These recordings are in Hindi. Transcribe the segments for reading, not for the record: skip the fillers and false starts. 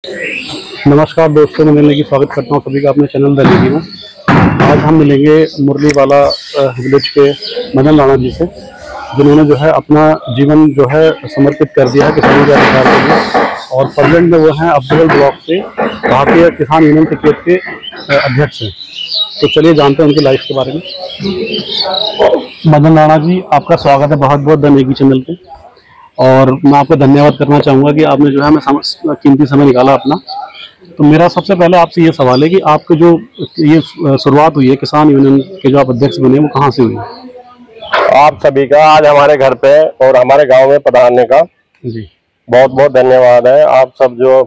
नमस्कार दोस्तों, मैं मिलने की स्वागत करता हूँ सभी का अपने चैनल द लेडी में। आज हम मिलेंगे मुरली वाला विलेज के मदन राणा जी से, जिन्होंने जो है अपना जीवन जो है समर्पित कर दिया है किसानों के अधिकार के लिए। और प्रेजेंट में वो हैं अब्दुल ब्लॉक से भारतीय किसान यूनियन क्रिकेट के अध्यक्ष हैं। तो चलिए जानते हैं उनकी लाइफ के बारे में। मदन राणा जी, आपका स्वागत है बहुत बहुत द लेडी चैनल पे। और मैं आपको धन्यवाद करना चाहूँगा कि आपने जो है हमें कीमती समय निकाला अपना। तो मेरा सबसे पहले आपसे ये सवाल है कि आपके जो ये शुरुआत हुई है किसान यूनियन के जो आप अध्यक्ष बने, वो कहाँ से हुई है? आप सभी का आज हमारे घर पे और हमारे गांव में पधारने का जी बहुत बहुत धन्यवाद है। आप सब जो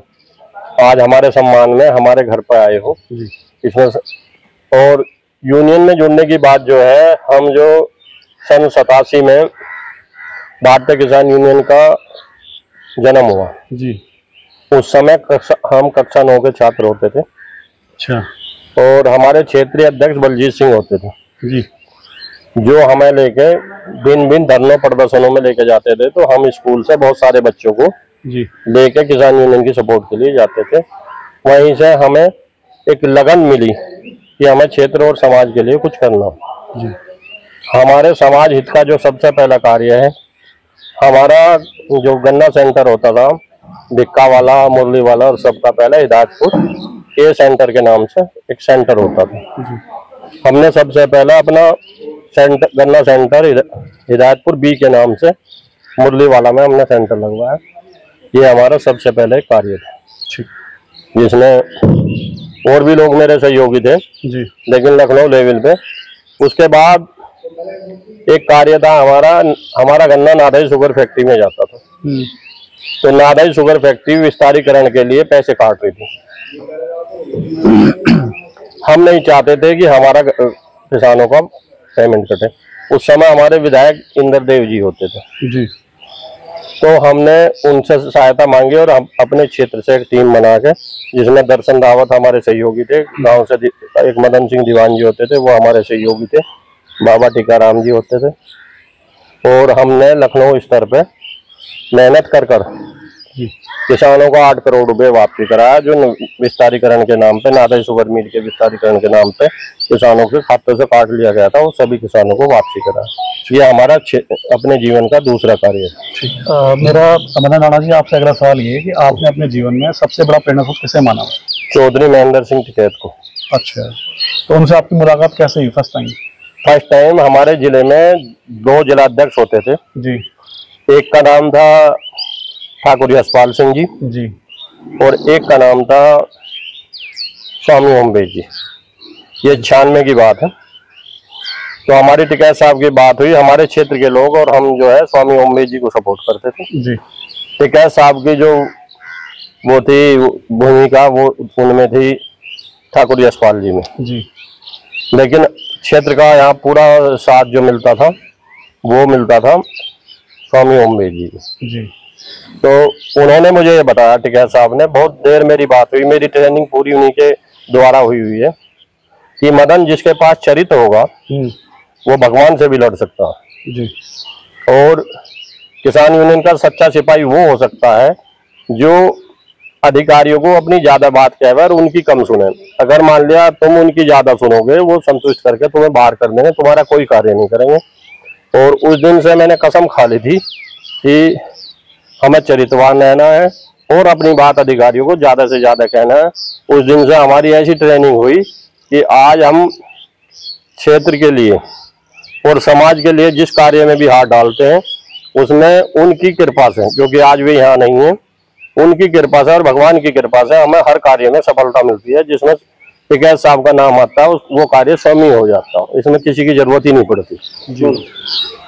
आज हमारे सम्मान में हमारे घर पर आए हो जी। इसमें और यूनियन में जुड़ने की बात जो है, हम जो सन 87 में भारतीय किसान यूनियन का जन्म हुआ जी। उस समय हम कक्षा 9 के छात्र होते थे। अच्छा। और हमारे क्षेत्रीय अध्यक्ष बलजीत सिंह होते थे जी। जो हमें लेके भिन्न भिन्न धरनों प्रदर्शनों में लेके जाते थे। तो हम स्कूल से बहुत सारे बच्चों को जी लेके किसान यूनियन की सपोर्ट के लिए जाते थे। वहीं से हमें एक लगन मिली कि हमें क्षेत्र और समाज के लिए कुछ करना। जी। हमारे समाज हित का जो सबसे पहला कार्य है, हमारा जो गन्ना सेंटर होता था भिक्का वाला, मुरली वाला और सबका पहले हिदायतपुर ए सेंटर के नाम से एक सेंटर होता था। जी। हमने सबसे पहला अपना गन्ना सेंटर हिदायतपुर बी के नाम से मुरली वाला में हमने सेंटर लगवाया। ये हमारा सबसे पहले कार्य था, जिसमें और भी लोग मेरे सहयोगी थे जी। लेकिन लखनऊ लेवल पे। उसके बाद एक कार्य था हमारा गन्ना नादाई शुगर फैक्ट्री में जाता था। तो नादाई शुगर फैक्ट्री विस्तारीकरण के लिए पैसे काट रही थी। हम नहीं चाहते थे कि हमारा किसानों का पेमेंट कटे। उस समय हमारे विधायक इंद्रदेव जी होते थे जी। तो हमने उनसे सहायता मांगी और हम अपने क्षेत्र से एक टीम बना के, जिसमें दर्शन रावत हमारे सहयोगी थे, गांव से एक मदन सिंह दीवान जी होते थे, वो हमारे सहयोगी थे, बाबा टीकाराम जी होते थे। और हमने लखनऊ स्तर पे मेहनत कर किसानों को 8 करोड़ रुपए वापसी कराया, जो विस्तारीकरण के नाम पे, नादाई शुगर मिल के विस्तारीकरण के नाम पे किसानों के खाते से काट लिया गया था, वो सभी किसानों को वापसी कराया। ये हमारा अपने जीवन का दूसरा कार्य है। मेरा मदन राणा जी आपसे अगला सवाल ये है कि आपने अपने जीवन में सबसे बड़ा प्रेरणा स्रोत किसे माना? चौधरी महेंद्र सिंह टिकैत को। अच्छा, तो उनसे आपकी मुलाकात कैसे हुई फर्स्ट टाइम हमारे जिले में 2 जिलाध्यक्ष होते थे जी। एक का नाम था ठाकुर यशपाल सिंह जी जी और एक का नाम था स्वामी ओमवेद जी। ये 96 की बात है। तो हमारी टिकैत साहब की बात हुई, हमारे क्षेत्र के लोग और हम जो है स्वामी ओमवेद जी को सपोर्ट करते थे जी। टिकैत साहब की जो वो थी भूमिका, वो उनमें थी ठाकुर यशपाल जी में जी। लेकिन क्षेत्र का यहाँ पूरा साथ जो मिलता था वो मिलता था स्वामी ओमवेद जी। तो उन्होंने मुझे ये बताया, टिकैत साहब ने, बहुत देर मेरी बात हुई, मेरी ट्रेनिंग पूरी उन्हीं के द्वारा हुई है कि मदन, जिसके पास चरित्र होगा वो भगवान से भी लड़ सकता है जी। और किसान यूनियन का सच्चा सिपाही वो हो सकता है जो अधिकारियों को अपनी ज्यादा बात कहे और उनकी कम सुने। अगर मान लिया तुम उनकी ज्यादा सुनोगे, वो संतुष्ट करके तुम्हें बाहर कर देंगे, तुम्हारा कोई कार्य नहीं करेंगे। और उस दिन से मैंने कसम खा ली थी कि हमें चरित्रवान रहना है और अपनी बात अधिकारियों को ज्यादा से ज्यादा कहना है। उस दिन से हमारी ऐसी ट्रेनिंग हुई कि आज हम क्षेत्र के लिए और समाज के लिए जिस कार्य में भी हाथ डालते हैं उसमें उनकी कृपा से, क्योंकि आज भी यहाँ नहीं है, उनकी कृपा से और भगवान की कृपा से हमें हर कार्य में सफलता मिलती है। जिसमें टिकैत साहब का नाम आता है वो कार्य स्वयं हो जाता है, इसमें किसी की जरूरत ही नहीं पड़ती जी।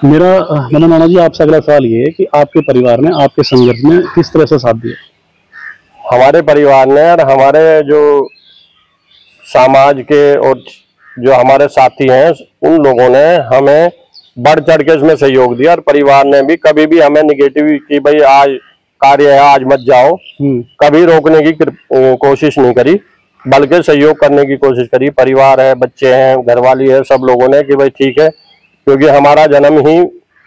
मेरा मदन राणा जी आपसे अगला सवाल ये है कि आपके परिवार ने आपके संघर्ष में किस तरह से साथ दिया? हमारे परिवार ने और हमारे जो समाज के और जो हमारे साथी हैं उन लोगों ने हमें बढ़ चढ़ के इसमें सहयोग दिया। और परिवार ने भी कभी भी हमें निगेटिव कि भाई आज कार्य है आज मत जाओ, कभी रोकने की कोशिश नहीं करी, बल्कि सहयोग करने की कोशिश करी। परिवार है, बच्चे हैं, घरवाली है, सब लोगों ने कि भाई ठीक है, क्योंकि हमारा जन्म ही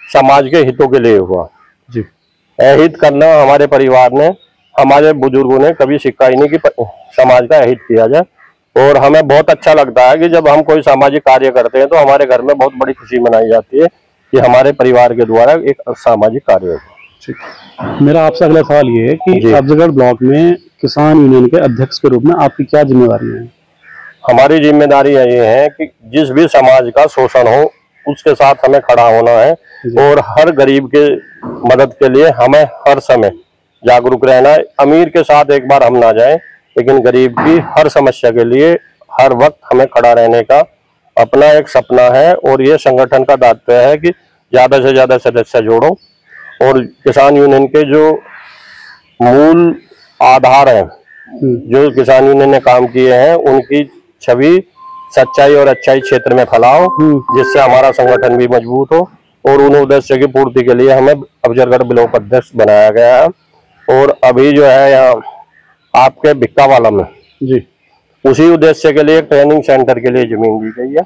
समाज के हितों के लिए हुआ जी। अहित करना हमारे परिवार ने हमारे बुजुर्गों ने कभी सिखाई नहीं कि समाज का हित किया जाए। और हमें बहुत अच्छा लगता है कि जब हम कोई सामाजिक कार्य करते हैं तो हमारे घर में बहुत बड़ी खुशी मनाई जाती है कि हमारे परिवार के द्वारा एक सामाजिक कार्य हो। मेरा आपसे अगला सवाल ये है कि अफजलगढ़ ब्लॉक में किसान यूनियन के अध्यक्ष के रूप में आपकी क्या जिम्मेदारी है? हमारी जिम्मेदारी ये है कि जिस भी समाज का शोषण हो उसके साथ हमें खड़ा होना है और हर गरीब के मदद के लिए हमें हर समय जागरूक रहना है। अमीर के साथ एक बार हम ना जाएं, लेकिन गरीब की हर समस्या के लिए हर वक्त हमें खड़ा रहने का अपना एक सपना है। और ये संगठन का दायित्व है कि ज्यादा से ज्यादा सदस्य जोड़ो और किसान यूनियन के जो मूल आधार हैं, जो किसान यूनियन ने काम किए हैं, उनकी छवि सच्चाई और अच्छाई क्षेत्र में फैलाओ, जिससे हमारा संगठन भी मजबूत हो। और उन उद्देश्य की पूर्ति के लिए हमें अफजलगढ़ ब्लॉक अध्यक्ष बनाया गया है। और अभी जो है यहाँ आपके भिक्कावाला में जी उसी उद्देश्य के लिए ट्रेनिंग सेंटर के लिए जमीन दी गई है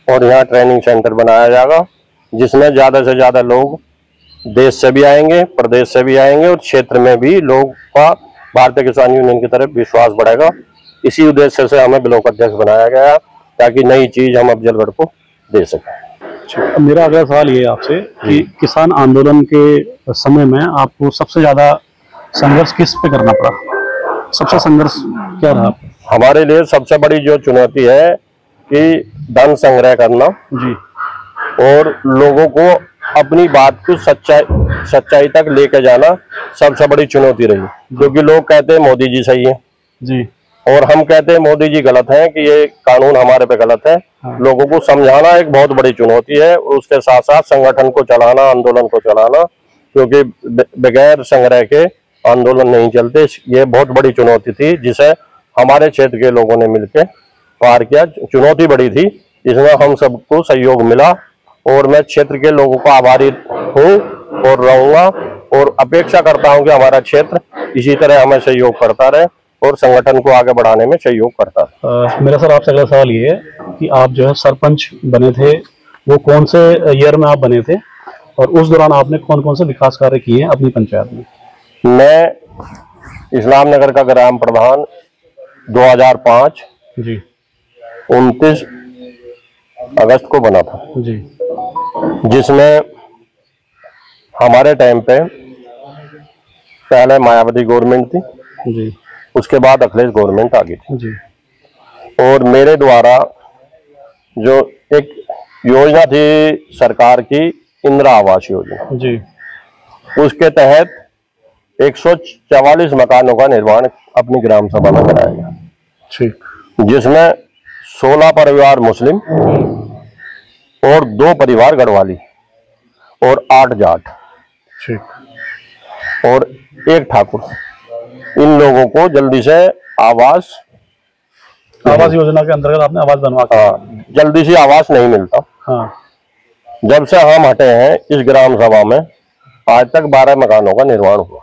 और यहाँ ट्रेनिंग सेंटर बनाया जाएगा, जिसमें ज्यादा से ज्यादा लोग देश से भी आएंगे, प्रदेश से भी आएंगे और क्षेत्र में भी लोग का भारतीय किसान यूनियन की तरफ विश्वास बढ़ेगा। इसी उद्देश्य से हमें ब्लॉक अध्यक्ष बनाया गया ताकि नई चीज हम अफजलगढ़ को दे सकें। मेरा अगला सवाल ये है आपसे कि किसान आंदोलन के समय में आपको सबसे ज्यादा संघर्ष किस पे करना पड़ा? सबसे संघर्ष क्या रहा? हमारे लिए सबसे बड़ी जो चुनौती है कि धन संग्रह करना जी, और लोगों को अपनी बात को सच्चाई तक लेके जाना सबसे बड़ी चुनौती रही। क्योंकि लोग कहते हैं मोदी जी सही है जी, और हम कहते हैं मोदी जी गलत हैं कि ये कानून हमारे पे गलत है। लोगों को समझाना एक बहुत बड़ी चुनौती है। उसके साथ साथ संगठन को चलाना, आंदोलन को चलाना, क्योंकि बगैर संग्रह के आंदोलन नहीं चलते। ये बहुत बड़ी चुनौती थी जिसे हमारे क्षेत्र के लोगों ने मिलकर पार किया। चुनौती बड़ी थी, इसमें हम सबको सहयोग मिला और मैं क्षेत्र के लोगों का आभारी हूँ और रहूंगा और अपेक्षा करता हूँ कि हमारा क्षेत्र इसी तरह हमें सहयोग करता रहे और संगठन को आगे बढ़ाने में सहयोग करता है। मेरा सर आपसे अगला सवाल ये है कि आप जो है सरपंच बने थे, वो कौन से ईयर में आप बने थे और उस दौरान आपने कौन कौन से विकास कार्य किए हैं अपनी पंचायत में? मैं इस्लाम नगर का ग्राम प्रधान 2005 जी 29 अगस्त को बना था जी, जिसमें हमारे टाइम पे पहले मायावती गवर्नमेंट थी जी, उसके बाद अखिलेश गवर्नमेंट आ गई थी जी, और मेरे द्वारा जो एक योजना थी सरकार की, इंदिरा आवास योजना जी, उसके तहत 144 मकानों का निर्माण अपनी ग्राम सभा में कराया गया। ठीक, जिसमें 16 परिवार मुस्लिम और 2 परिवार गढ़वाली और 8 जाट ठीक, और 1 ठाकुर। इन लोगों को जल्दी से आवास योजना के अंतर्गत आपने आवास बनवा के? हाँ, जल्दी से आवास नहीं मिलता। हाँ, जब से हम हटे हैं इस ग्राम सभा में आज तक 12 मकानों का निर्माण हुआ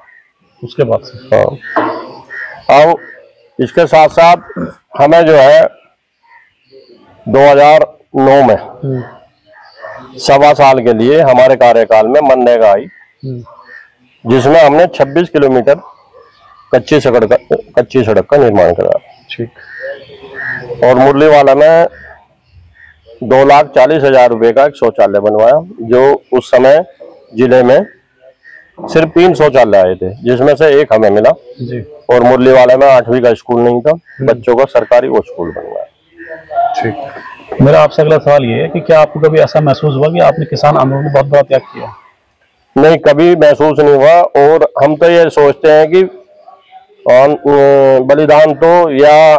उसके बाद से। हाँ, अब इसके साथ साथ हमें जो है 2009 में 1.25 साल के लिए हमारे कार्यकाल में मनरेगा आई, जिसमें हमने 26 किलोमीटर कच्ची सड़क का निर्माण करा। ठीक, और मुरलीवाला में 2,40,000 रुपए का एक शौचालय बनवाया, जो उस समय जिले में सिर्फ 3 शौचालय आए थे, जिसमें से एक हमें मिला जी, और मुरलीवाला में 8वीं का स्कूल नहीं था, बच्चों का सरकारी वो स्कूल बनवाया। ठीक। मेरा आपसे अगला सवाल ये है कि क्या आपको कभी ऐसा महसूस हुआ कि आपने किसान आंदोलन में बहुत बड़ा त्याग किया? नहीं, कभी महसूस नहीं हुआ। और हम तो ये सोचते हैं कि बलिदान तो या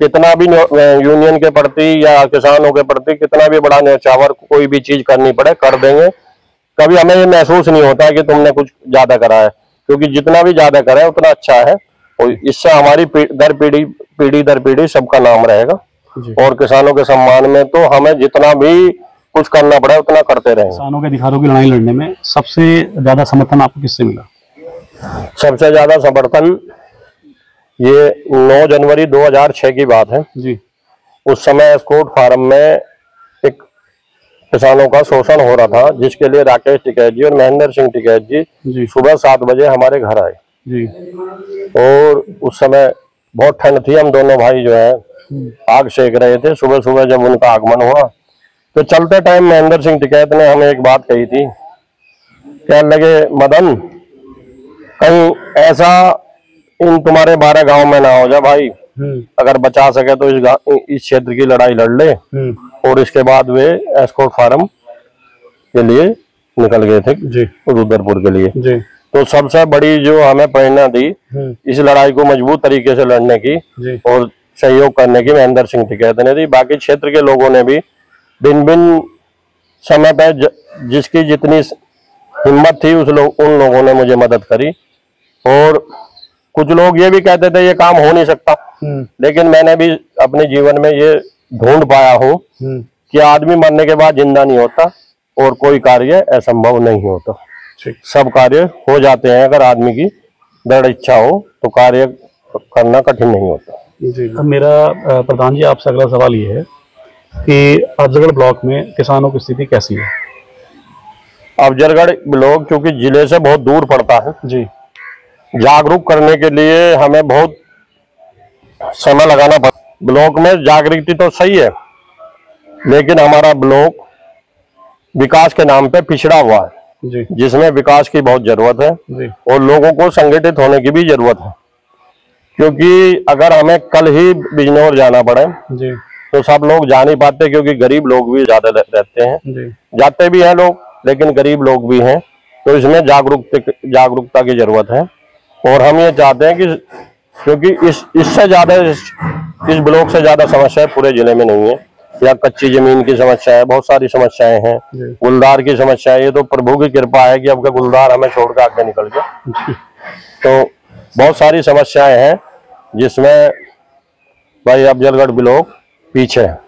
कितना भी यूनियन के प्रति या किसानों के प्रति कितना भी बड़ा न्यौछावर कोई भी चीज करनी पड़े कर देंगे। कभी हमें ये महसूस नहीं होता है कि तुमने कुछ ज्यादा करा है, क्योंकि जितना भी ज्यादा करा है उतना अच्छा है और इससे हमारी पीढ़ी दर पीढ़ी सबका नाम रहेगा। और किसानों के सम्मान में तो हमें जितना भी कुछ करना पड़ा उतना करते रहेंगे। किसानों के अधिकारों की लड़ाई लड़ने में सबसे ज्यादा समर्थन आपको किससे मिला? सबसे ज्यादा समर्थन ये 9 जनवरी 2006 की बात है जी। उस समय एस्कॉर्ट फार्म में एक किसानों का शोषण हो रहा था, जिसके लिए राकेश टिकैत जी और महेंद्र सिंह टिकैत जी सुबह 7 बजे हमारे घर आए जी। और उस समय बहुत ठंड थी, हम दोनों भाई जो है आग सेक रहे थे। सुबह सुबह जब उनका आगमन हुआ तो चलते टाइम महेंद्र सिंह टिकैत ने हमें एक बात कही थी, कहने लगे, मदन कहीं ऐसा इन तुम्हारे 12 गांव में ना हो जाए भाई, अगर बचा सके तो इस क्षेत्र की लड़ाई लड़ ले। और इसके बाद वे एस्कॉर्ट फार्म के लिए निकल गए थे रुद्रपुर के लिए। जी। तो सबसे बड़ी जो हमें प्रेरणा दी इस लड़ाई को मजबूत तरीके से लड़ने की और सहयोग करने की महेंद्र सिंह टिकैत ने दी। बाकी क्षेत्र के लोगों ने भी भिन्न भिन्न समय पर जिसकी जितनी हिम्मत थी उन लोगों ने मुझे मदद करी। और कुछ लोग ये भी कहते थे ये काम हो नहीं सकता, लेकिन मैंने भी अपने जीवन में ये ढूंढ पाया हूँ कि आदमी मरने के बाद जिंदा नहीं होता और कोई कार्य असंभव नहीं होता। सब कार्य हो जाते हैं, अगर आदमी की दृढ़ इच्छा हो तो कार्य करना कठिन नहीं होता। जी। मेरा प्रधान जी आपसे अगला सवाल ये है कि अफजलगढ़ ब्लॉक में किसानों की स्थिति कैसी है? अफजलगढ़ ब्लॉक चूंकि जिले से बहुत दूर पड़ता है जी, जागरूक करने के लिए हमें बहुत समय लगाना पड़ता। ब्लॉक में जागृति तो सही है, लेकिन हमारा ब्लॉक विकास के नाम पे पिछड़ा हुआ है जी, जिसमें विकास की बहुत जरूरत है जी। और लोगों को संगठित होने की भी जरूरत है, क्योंकि अगर हमें कल ही बिजनौर जाना पड़े जी, तो सब लोग जा नहीं पाते, क्योंकि गरीब लोग भी ज्यादा रहते हैं जी। जाते भी हैं लोग, लेकिन गरीब लोग भी हैं, तो इसमें जागरूकता की जरूरत है। और हम ये चाहते हैं कि क्योंकि इससे ज्यादा इस ब्लॉक से ज्यादा समस्या पूरे जिले में नहीं है। या कच्ची जमीन की समस्या है, बहुत सारी समस्याएं हैं, गुलदार की समस्या है। ये तो प्रभु की कृपा है कि आपका गुलदार हमें छोड़कर आगे निकल गया। तो बहुत सारी समस्याएं हैं जिसमें भाई अफजलगढ़ ब्लॉक पीछे है।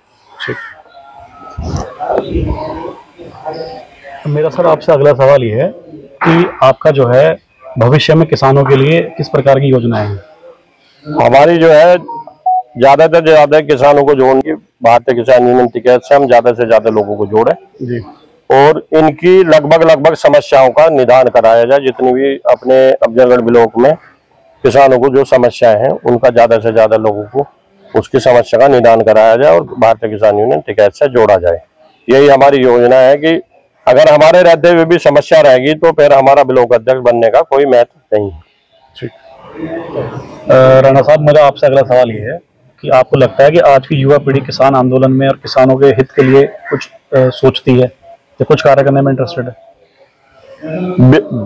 मेरा सर आपसे अगला सवाल ये है कि आपका जो है भविष्य में किसानों के लिए किस प्रकार की योजनाएं हैं? हमारी जो है ज्यादा से ज्यादा किसानों को जोड़ने, भारतीय किसान यूनियन टिकैत से हम ज्यादा से ज्यादा लोगों को जोड़े जी, और इनकी लगभग समस्याओं का निदान कराया जाए। जितनी भी अपने अफजलगढ़ ब्लॉक में किसानों को जो समस्याएं हैं उनका ज्यादा से ज्यादा लोगों को उसकी समस्या का निदान कराया जाए और भारतीय किसान यूनियन टिकैत से जोड़ा जाए। यही हमारी योजना है कि अगर हमारे रहते हुए भी समस्या रहेगी तो फिर हमारा ब्लॉक अध्यक्ष बनने का कोई महत्व नहीं है। राणा साहब, मेरा आपसे अगला सवाल ये है कि आपको लगता है कि आज की युवा पीढ़ी किसान आंदोलन में और किसानों के हित के लिए कुछ सोचती है या कुछ कार्य करने में इंटरेस्टेड है?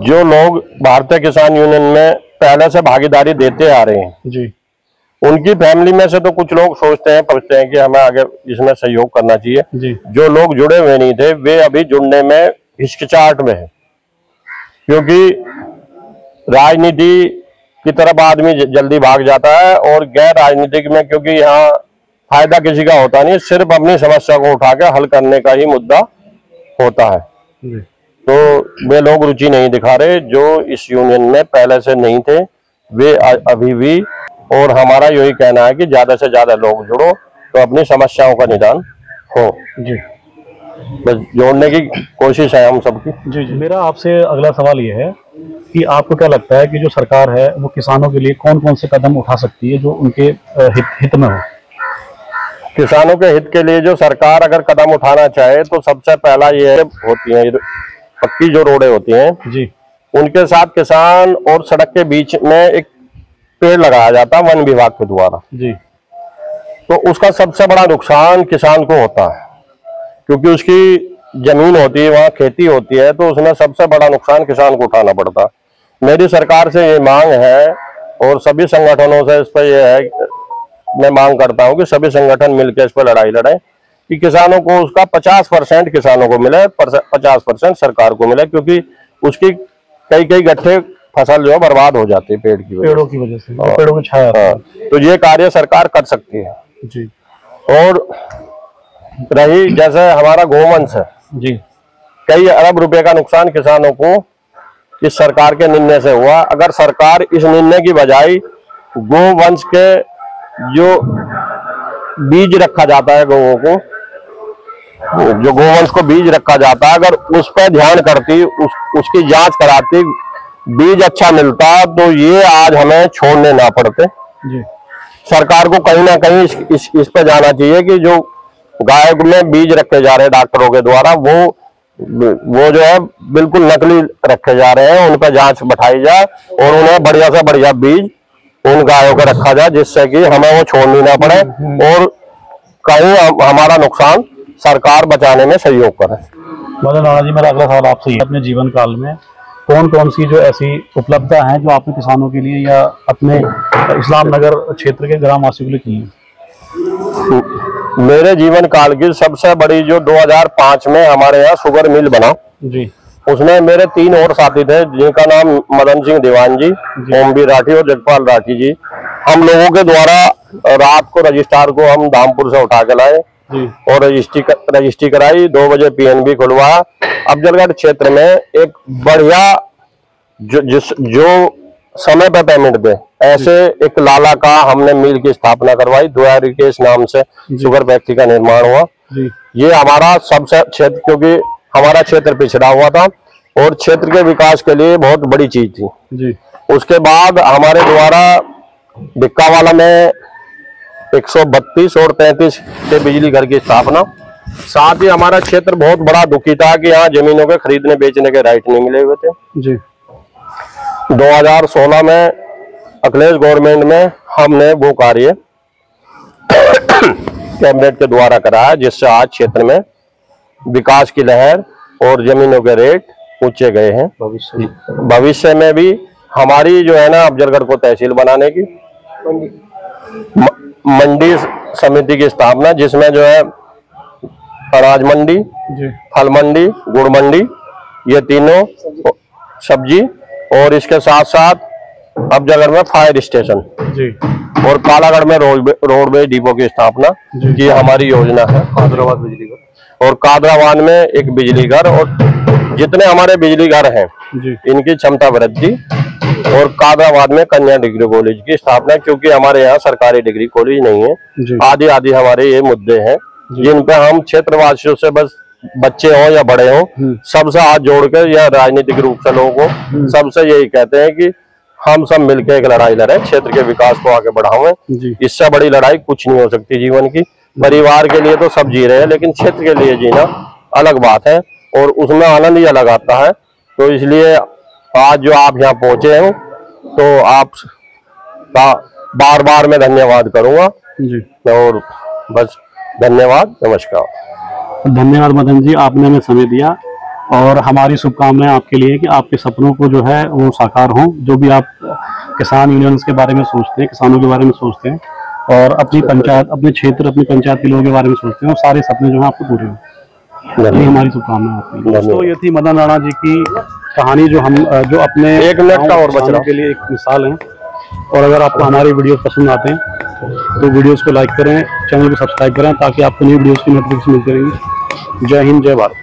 जो लोग भारतीय किसान यूनियन में पहले से भागीदारी देते आ रहे हैं जी, उनकी फैमिली में से तो कुछ लोग सोचते हैं कि हमें आगे इसमें सहयोग करना चाहिए जी। जो लोग जुड़े हुए नहीं थे वे अभी जुड़ने में हिचकिचाहट में है, क्योंकि राजनीति की तरफ आदमी जल्दी भाग जाता है और गैर राजनीतिक में, क्योंकि यहाँ फायदा किसी का होता नहीं, सिर्फ अपनी समस्या को उठा के हल करने का ही मुद्दा होता है जी। तो वे लोग रुचि नहीं दिखा रहे जो इस यूनियन में पहले से नहीं थे, वे अभी भी। और हमारा यही कहना है कि ज्यादा से ज्यादा लोग जुड़ो तो अपनी समस्याओं का निदान हो जी, बस जोड़ने की कोशिश है हम सबकी जी जी। मेरा आपसे अगला सवाल ये है कि आपको क्या लगता है कि जो सरकार है वो किसानों के लिए कौन कौन से कदम उठा सकती है जो उनके हित में हो? किसानों के हित के लिए जो सरकार अगर कदम उठाना चाहे तो सबसे पहला ये होती है पक्की जो रोडें होती हैं जी, उनके साथ किसान और सड़क के बीच में एक पेड़ लगाया जाता है वन विभाग के द्वारा जी। तो उसका सबसे बड़ा नुकसान किसान को होता है, क्योंकि उसकी जमीन होती है, वहाँ खेती होती है, तो उसमें सबसे बड़ा नुकसान किसान को उठाना पड़ता है। मेरी सरकार से ये मांग है और सभी संगठनों से इस पर यह है, मैं मांग करता हूँ कि सभी संगठन मिलकर इस पर लड़ाई लड़ें कि किसानों को उसका 50% किसानों को मिले, 50% सरकार को मिले, क्योंकि उसकी कई गट्ठे फसल जो है बर्बाद हो जाती है पेड़ों की वजह से, पेड़ों की छाया। तो ये कार्य सरकार कर सकती है जी। और रही जैसे हमारा गोवंश है जी, कई अरब रुपए का नुकसान किसानों को इस सरकार के निर्णय से हुआ। अगर सरकार इस निर्णय की बजाय गोवंश के जो बीज रखा जाता है, गौओं को जो गोवंश को बीज रखा जाता है, अगर उस पर ध्यान करती, उसकी जांच कराती, बीज अच्छा मिलता तो ये आज हमें छोड़ने ना पड़ते। जी। सरकार को कहीं ना कहीं इस पे जाना चाहिए कि जो गाय में बीज रखे जा रहे हैं डॉक्टरों के द्वारा, वो जो है बिल्कुल नकली रखे जा रहे हैं, उन पर जांच बैठाई जाए और उन्हें बढ़िया से बढ़िया बीज उन गायों का रखा जाए, जिससे कि हमें वो छोड़नी ना पड़े और कहीं हमारा नुकसान सरकार बचाने में सहयोग करे। मदन राणा जी, मेरा अगला सवाल आपसे ही, अपने जीवन काल में कौन कौन सी जो ऐसी उपलब्धियां हैं जो आपने किसानों के लिए या अपने इस्लाम नगर क्षेत्र के ग्रामवासियों के लिए की हैं? मेरे जीवन काल की सबसे बड़ी जो 2005 में हमारे यहाँ शुगर मिल बना जी, उसमें मेरे 3 और साथी थे, जिनका नाम मदन सिंह दीवान जी, ओमवीर राठी और जगपाल राठी जी। हम लोगों के द्वारा रात को रजिस्ट्रार को हम धामपुर से उठा के लाए और रजिस्ट्री कराई, 2 बजे पीएनबी खुलवाया। अफजलगढ़ क्षेत्र में एक बढ़िया जो समय पर पेमेंट दे ऐसे एक लाला का हमने मिल की स्थापना करवाई। द्वारिकेश नाम से शुगर फैक्ट्री का निर्माण हुआ। ये हमारा सबसे क्षेत्र, क्योंकि हमारा क्षेत्र पिछड़ा हुआ था और क्षेत्र के विकास के लिए बहुत बड़ी चीज थी जी। उसके बाद हमारे द्वारा बिक्कावाला में 132 और 33 के बिजली घर की स्थापना। साथ ही हमारा क्षेत्र बहुत बड़ा दुखी था कि यहाँ जमीनों के खरीदने बेचने के राइट नहीं मिले हुए थे जी। 2016 में अखिलेश गवर्नमेंट में हमने वो कार्य कैबिनेट के द्वारा कराया, जिससे आज क्षेत्र में विकास की लहर और जमीनों के रेट ऊंचे गए हैं। भविष्य में भी हमारी जो है ना अफजलगढ़ को तहसील बनाने की मंडी समिति की स्थापना, जिसमें जो है अनाज मंडी, फल मंडी, गुड़ मंडी, ये तीनों सब्जी, और इसके साथ साथ अफजलगढ़ में फायर स्टेशन जी और कालागढ़ में रोडवेज डिपो की स्थापना की हमारी योजना है। कादराबाद बिजली घर और कादराबाद में एक बिजली घर, और जितने हमारे बिजली घर हैं इनकी क्षमता वृद्धि, और कादराबाद में कन्या डिग्री कॉलेज की स्थापना, क्योंकि हमारे यहाँ सरकारी डिग्री कॉलेज नहीं है। आदि आदि हमारे ये मुद्दे हैं जिन पे हम क्षेत्रवासियों से, बस बच्चे हों या बड़े हों, सबसे हाथ जोड़कर या राजनीतिक रूप से लोगों को सबसे यही कहते हैं कि हम सब मिलकर एक लड़ाई लड़े, क्षेत्र के विकास को आगे बढ़ावें। इससे बड़ी लड़ाई कुछ नहीं हो सकती जीवन की। परिवार के लिए तो सब जी रहे हैं, लेकिन क्षेत्र के लिए जीना अलग बात है और उसमें आनंद ही अलग आता है। तो इसलिए आज जो आप यहाँ पहुंचे हैं तो आप बार बार मैं धन्यवाद करूंगा जी। और बस धन्यवाद, नमस्कार। धन्यवाद मदन जी, आपने हमें समय दिया और हमारी शुभकामनाएं आपके लिए कि आपके सपनों को जो है वो साकार हों। जो भी आप किसान यूनियंस के बारे में सोचते हैं, किसानों के बारे में सोचते हैं और अपनी पंचायत, अपने क्षेत्र, अपनी पंचायत के लोगों के बारे में सोचते हैं, वो सारे सपने जो है आपको पूरे हों, यही हमारी शुभकामनाएं आपके लिए। दोस्तों, ये थी मदन राणा जी की कहानी, जो अपने 1 मिनट का और बचने के लिए एक मिसाल है। और अगर आपको हमारे वीडियो पसंद आते हैं तो वीडियोस को लाइक करें, चैनल को सब्सक्राइब करें, ताकि आपको नई वीडियोस की नोटिफिकेशन मिलती रहेंगी। जय हिंद, जय भारत।